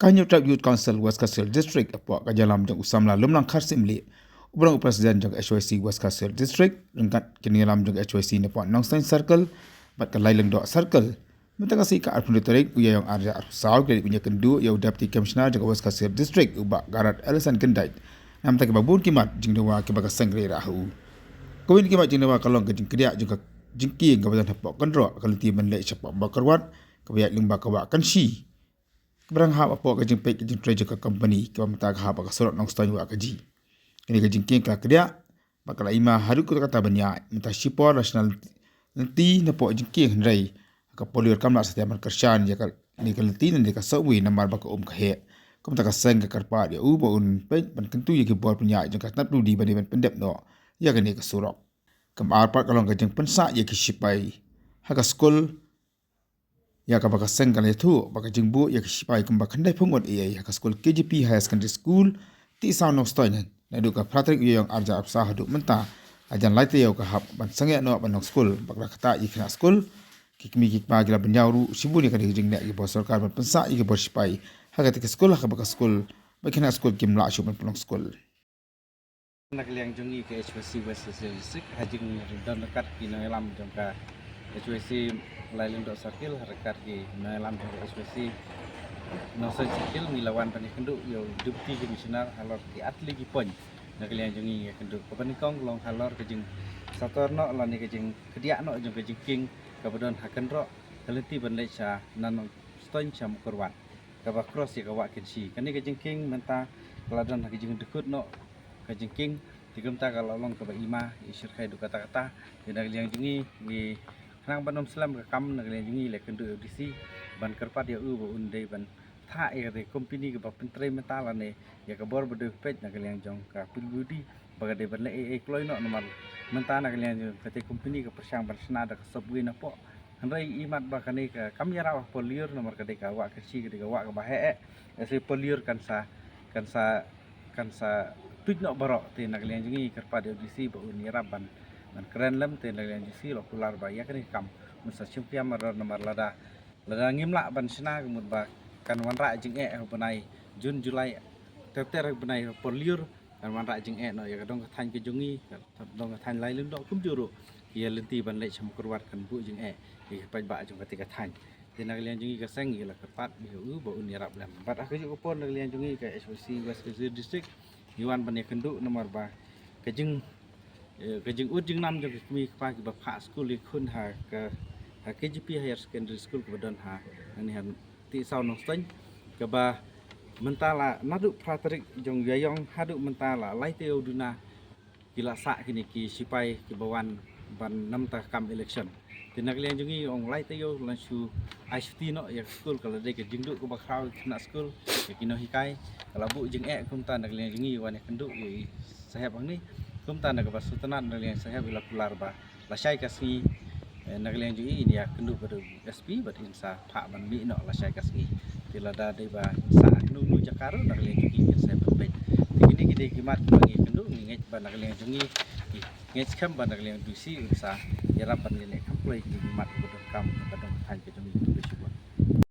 Kanyo Tribe Youth Council West Castle District apok kajalam jong usamla lumlang kharsimli. Ubrang Presiden jong HYC West Castle District rengkat kinilam jong HYC nepok Nongstein Circle bat kalailang do circle. Mentangasi ka arpun ditarik uya yang arja arsaw kredit punya kendu ya Deputy Commissioner jong West Castle District ubak Garat Ellison Kendait. Nam tak babun kimat jing dewa ke bagas sangre rahu. Kawin kimat jing dewa kalong ke jing kedia jong jingki kabadan hapok kendro kalau ti menlek cepak bakarwat kabiat limba kawa kansi. Keberang hap apa kajing pek kajing treasure ke company ke pamta hap ka sorot nong stone wa kaji. Kini kajing king ka kedia bakal ima haru ku kata banyak minta sipor national nanti napo kajing king hendrai ka polior kamla setiap markersan ya ka ni ka lenti nanti ka sawi namar baka ka he. Kom ta ka seng ka karpa dia u baun pek ban kentu ya ke bor punya jeng ka tap di bani ban pendep no ya ka ni ka surok. Kam arpat kalong kajing pensa ya ke sipai. Ha ka skol ya ka baka seng kan itu baka jingbu ya kisipai kembak kendai pungot iya ya ka skul KGP High Secondary School ti sound of stoinen na du ka Patrick yang arja apsa hadu menta ajan laite yo ka hap ban sange no ban skul bakla kata ikna skul kikmi kikma gila benyauru sibuni ka jing nek gi bosor kar ban pensa i bor sipai ha ka ti skul ha ka baka skul bakina skul kimla shu ban pelong skul nak liang jungi ke HPC West District hajing dan dekat di Naelam jangka HPC lain dok circle rekat di Naelam jangka HPC Nongstein Circle milawan panik kenduk yo Deputy Commissioner halor di atli gi pon nak liang jungi kenduk panikong long halor kejing satorno lani kejing kediak no jang kejing king kabadon hakendro kalenti bandai cha nan Nongstein cham korwan kaba cross ya kawa kensi kani kejing king menta keladan kejing dekut no kajengking digemta kalau long ke ima isir kai du kata-kata tidak liang jungi di nang banom selam ke kam nang liang jungi le kendu audisi ban kerpat ya u undai ban tha e de company ke bapen tre mentala ne ya ke bor bedu pej nang liang jong ka pilbudi bagade ban le e kloi no nomor mentana nang liang jong kate company ke persang ban senada ke sobui na po handai imat bakane ke kam ya rawah poliur nomor kade ka wa kesi kade ka wa ka bahe e poliur kan sa tuj nak barok te nak liang jungi kerpa de audisi ba uni raban dan keren lem te nak liang jungi lo pular ba ya kani kam musa simpiam mar nomor lada ngimla ban sina kemud ba kan wan ra jing e benai Jun Julai ter benai poliur kan wan ra jing e no ya kadong than ke jungi dong than lai lun do kum juru ya lenti ban le cham kurwat kan bu jing e ya pa ba jung ketika than te nak liang jungi ka seng ya la kerpat bi u ba uni rab lem bat aku ju pon nak liang jungi ka HPC West District Iwan panik kenduk nomor ba kejeng ut jeng nam jeng kami pagi bapak skul ikun ha ke KGP Higher Secondary School kemudian ha ini han ti sau Nongstein ke ba mentala nadu Patrick jong yayong haduk mentala lai teu duna gila sa kini ki sipai ki bawan ban nam ta kam election tinak liang jungi ong lai teu lansu ICT no ya school kalau de ke jingduk ke bakrau kena school ke kino hikai kalau bu jeng kumta nak liang jungi wan kenduk ye sahab ang ni kumta nak basutenan nak liang sahab bila pular ba lasai kasni nak liang jungi dia kenduk pada SP bat insa pak ban mi no lasai kasni tilada de ba sa nu jakaro nak liang jungi saya berbet tikini gede kimat bagi kenduk ngej ban nak liang jungi ngej kam ban nak liang dusi insa ya rapan ni kam play kimat bodong kam kadang than ke jungi